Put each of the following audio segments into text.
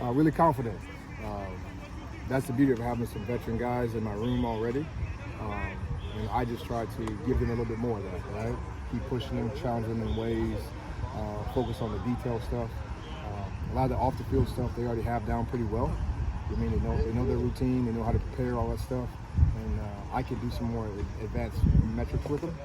Really confident. That's the beauty of having some veteran guys in my room already. And I just try to give them a little bit more of that, right? Keep pushing them, challenging them in ways, focus on the detail stuff. A lot of the off-the-field stuff they already have down pretty well. I mean, they know their routine, they know how to prepare, all that stuff. And I can do some more advanced metrics with them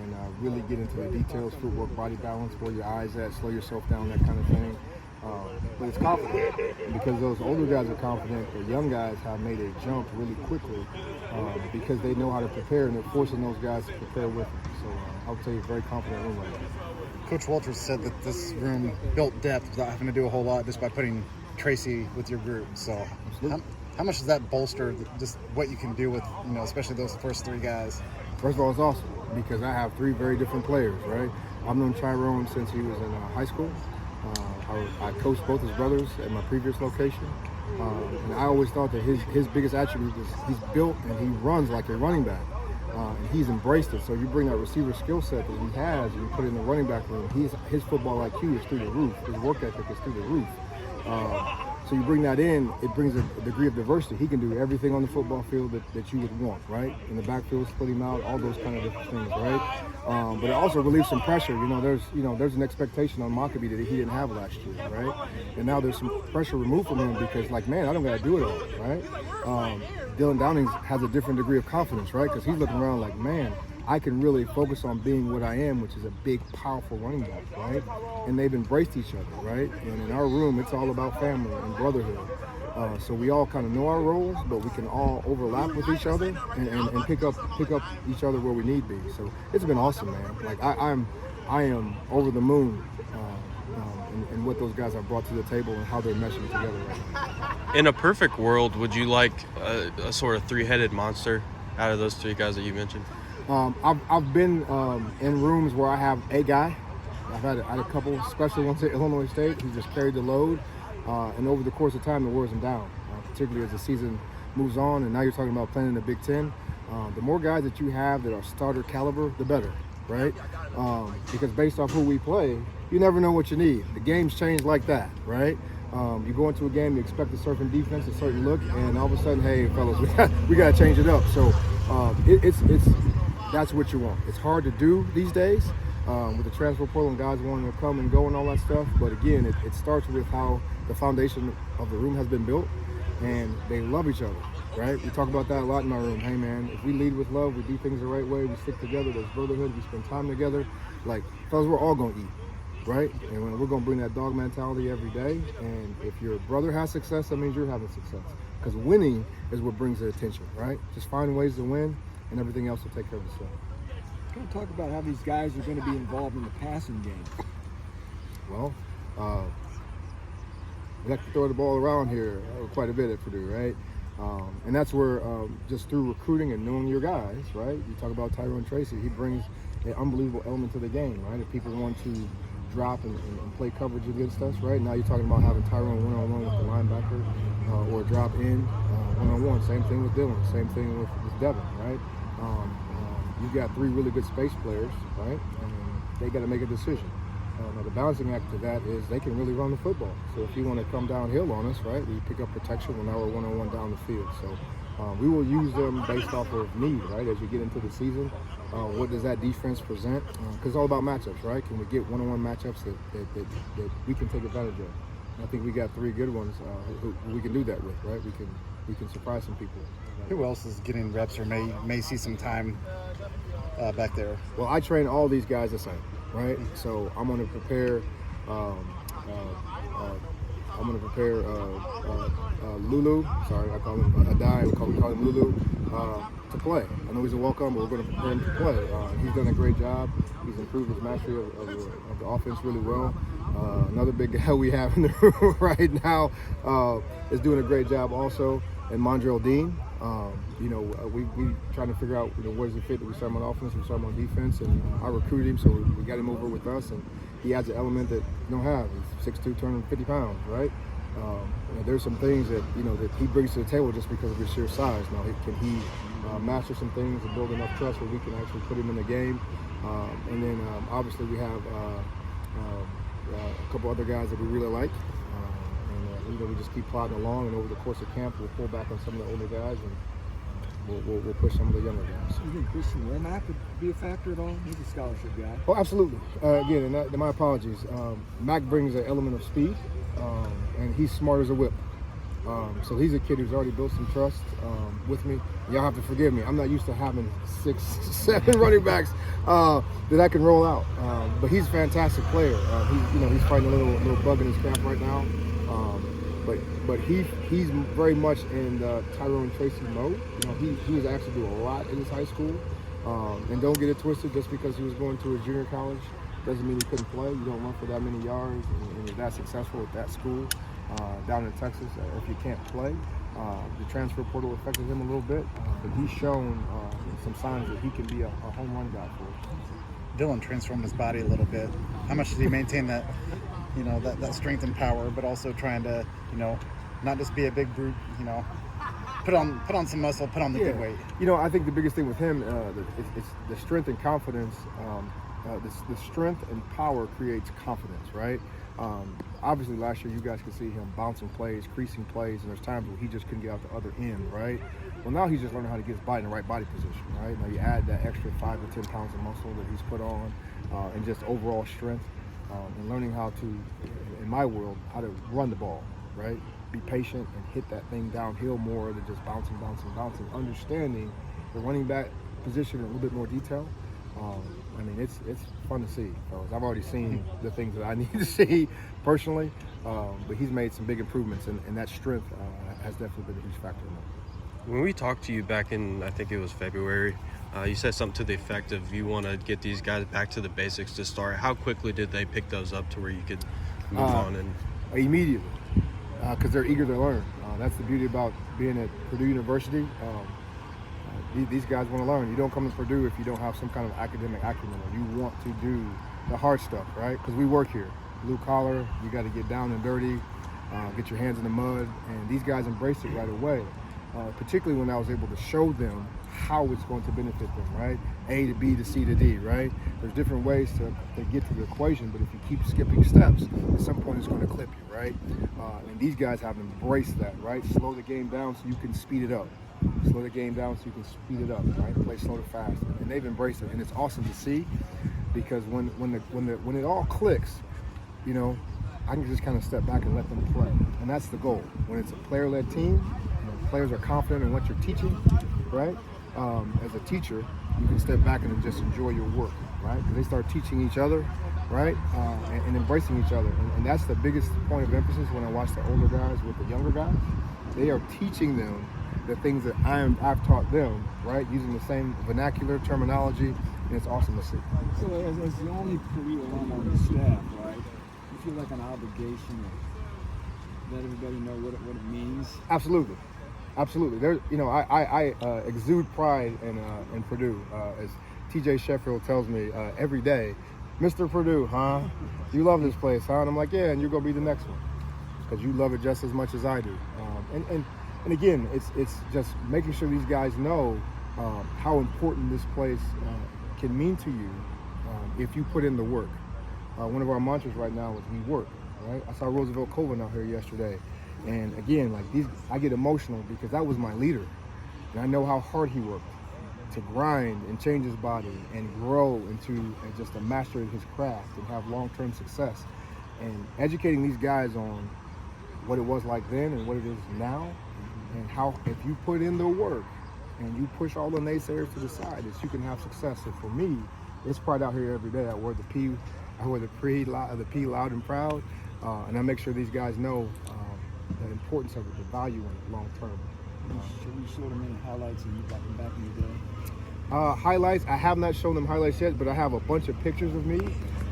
and really get into the details, footwork, body balance, where your eyes at, slow yourself down, that kind of thing. But it's confident, and because those older guys are confident, the young guys have made a jump really quickly because they know how to prepare, and they're forcing those guys to prepare with them. So I'll tell you, very confident room right now. Coach Walters said that this room built depth without having to do a whole lot just by putting Tracy with your group. So how much does that bolster just what you can do with, especially those first three guys? First of all, it's awesome because I have three very different players, right? I've known Tyrone since he was in high school. I coached both his brothers at my previous location. And I always thought that his biggest attribute is he's built and he runs like a running back. And he's embraced it. So you bring that receiver skill set that he has and you put it in the running back room. His football IQ is through the roof. His work ethic is through the roof. So you bring that in, it brings a degree of diversity. He can do everything on the football field that you would want, right? In the backfield, split him out, all those kind of different things, right? But it also relieves some pressure. There's an expectation on Maccabee that he didn't have last year, right? And now there's some pressure removed from him because, I don't got to do it all, right? Dylan Downing has a different degree of confidence, right? Because he's looking around like, man, I can really focus on being what I am, which is a big, powerful running back, right? And they've embraced each other, right? And in our room, it's all about family and brotherhood. So we all kind of know our roles, but we can all overlap with each other and pick up each other where we need be. So it's been awesome, man. I am over the moon in what those guys have brought to the table and how they're meshing together right now. In a perfect world, would you like a sort of three-headed monster out of those three guys that you mentioned? I've been in rooms where I have a guy. I've had a couple, especially once at Illinois State, who just carried the load. And over the course of time, it wears them down, particularly as the season moves on. And now you're talking about playing in the Big Ten. The more guys that you have that are starter caliber, the better, right? Because based off who we play, you never know what you need. The game's change like that, right? You go into a game, you expect a certain defense, a certain look, and all of a sudden, hey, fellas, we got to change it up. So that's what you want. It's hard to do these days with the transfer portal and guys wanting to come and go and all that stuff. But again, it starts with how the foundation of the room has been built, and they love each other, right? We talk about that a lot in our room. Hey, man, if we lead with love, we do things the right way, we stick together, there's brotherhood, we spend time together. Fellas, we're all going to eat, right? And we're going to bring that dog mentality every day. And if your brother has success, that means you're having success. Because winning is what brings the attention, right? Just find ways to win, and everything else will take care of itself. Kind of talk about how these guys are going to be involved in the passing game. Well, we like to throw the ball around here quite a bit at Purdue, right? And that's where just through recruiting and knowing your guys, right? You talk about Tyrone Tracy, he brings an unbelievable element to the game, right? If people want to drop and play coverage against us, right? Now you're talking about having Tyrone one-on-one with the linebacker or drop in one-on-one. Same thing with Dylan, same thing with Devin, right? You've got three really good space players, right? And they got to make a decision. Now the balancing act to that is they can really run the football. So if you want to come downhill on us, right, we pick up protection when now we're one-on-one down the field. So we will use them based off of need, right, as you get into the season. What does that defense present? Because it's all about matchups, right? Can we get one-on-one matchups that we can take advantage of? And I think we got three good ones who we can do that with, right? We can surprise some people. Who else is getting reps or may see some time back there? Well, I train all these guys the same, right? So I'm going to prepare. Lulu. Sorry, I call him Adai. We call him Lulu to play. I know he's a welcome, but we're going to prepare him to play. He's done a great job. He's improved his mastery of the offense really well. Another big guy we have in the room right now is doing a great job also. And Mondrell Dean, we trying to figure out where does he fit. Do we start him on offense? Do we start him on defense? And I recruited him, so we got him over with us, and he adds an element that you don't have. He's 6'2", 250 pounds, right? There's some things that that he brings to the table just because of his sheer size. Now, can he master some things and build enough trust where we can actually put him in the game? And then obviously we have a couple other guys that we really like. we just keep plodding along, and over the course of camp, we'll pull back on some of the older guys, and we'll push some of the younger guys. You think Christian Lamar could be a factor at all? He's a scholarship guy. Oh, absolutely. Again, and my apologies. Mac brings an element of speed, and he's smart as a whip. So he's a kid who's already built some trust with me. Y'all have to forgive me. I'm not used to having 6, 7 running backs that I can roll out. But he's a fantastic player. He's fighting a little bug in his camp right now. But he's very much in the Tyrone Tracy mode. He was actually doing a lot in his high school. And don't get it twisted, just because he was going to a junior college doesn't mean he couldn't play. You don't run for that many yards and you're that successful at that school down in Texas. If you can't play, the transfer portal affected him a little bit, but he's shown some signs that he can be a home run guy for us. Dylan transformed his body a little bit. How much did he maintain that, that strength and power, but also trying to, not just be a big brute, put on some muscle, put on the good weight. I think the biggest thing with him is the strength and confidence. The strength and power creates confidence, right? Obviously, last year you guys could see him bouncing plays, creasing plays, and there's times where he just couldn't get out the other end, right? Well, now he's just learning how to get his body in the right body position, right? Now you add that extra 5 to 10 pounds of muscle that he's put on, and just overall strength, and learning how to, in my world, how to run the ball, right? Be patient and hit that thing downhill more than just bouncing. Understanding the running back position in a little bit more detail. It's fun to see, fellas. I've already seen the things that I need to see personally, but he's made some big improvements, and that strength has definitely been a huge factor in that. When we talked to you back in, I think it was February, you said something to the effect of you want to get these guys back to the basics to start. How quickly did they pick those up to where you could move on? And immediately, because they're eager to learn. That's the beauty about being at Purdue University. These guys want to learn. You don't come to Purdue if you don't have some kind of academic acumen, or you want to do the hard stuff, right? Because we work here. Blue collar, you got to get down and dirty, get your hands in the mud, and these guys embrace it right away. Particularly when I was able to show them how it's going to benefit them, right? A to B to C to D, right? There's different ways to get to the equation, but if you keep skipping steps, at some point it's going to clip you, right? And these guys have embraced that, right? Slow the game down so you can speed it up. Slow the game down so you can speed it up, right? Play slow to fast, and they've embraced it, and it's awesome to see, because when it all clicks, I can just kind of step back and let them play, and that's the goal. When it's a player-led team, players are confident in what you're teaching, right? As a teacher, you can step back and just enjoy your work, right? Because they start teaching each other, right? And embracing each other, and that's the biggest point of emphasis when I watch the older guys with the younger guys. They are teaching them the things that I've taught them, right? Using the same vernacular terminology, and it's awesome to see. So as the only Purdue alum on the staff, right, you feel like an obligation to let everybody know what it means? Absolutely. There's, I exude pride in Purdue. As TJ Sheffield tells me every day, Mr. Purdue, huh? You love this place, huh? And I'm like, yeah, and you're gonna be the next one, because you love it just as much as I do. And again, it's just making sure these guys know how important this place can mean to you if you put in the work. One of our mantras right now is we work, right? I saw Roosevelt Colvin out here yesterday, and again, I get emotional because that was my leader, and I know how hard he worked to grind and change his body and grow into just a master of his craft and have long-term success. And educating these guys on what it was like then and what it is now, and how if you put in the work and you push all the naysayers to the side, that you can have success. So for me, it's pride out here every day. I wear the P loud and proud, and I make sure these guys know the importance of it, the value in it long term. You showed them any highlights of you back in the day? Highlights, I have not shown them highlights yet, but I have a bunch of pictures of me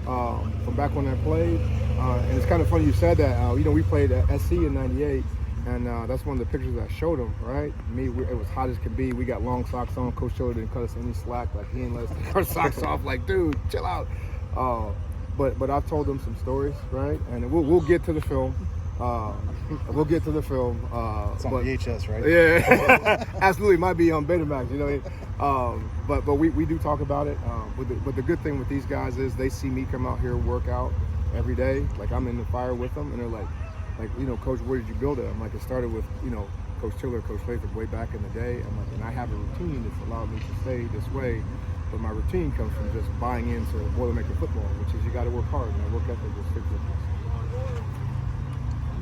from back when I played. And it's kind of funny you said that. We played at SC in '98, and that's one of the pictures I showed them, right? It was hot as could be. We got long socks on. Coach Chiller didn't cut us any slack. Like, he didn't let us take our socks off. Like, dude, chill out. But I've told them some stories, right? And we'll get to the film. We'll get to the film. It's on VHS, right? Yeah, absolutely. Might be on Betamax, But we do talk about it. But the good thing with these guys is they see me come out here and work out every day. Like, I'm in the fire with them, and they're like, like, Coach, where did you build it? I'm like, it started with, Coach Tiller, Coach Lathrop way back in the day. I'm like, and I have a routine that's allowed me to stay this way. But my routine comes from just buying into Boilermaker football, which is you got to work hard, and that work ethic will stick with you.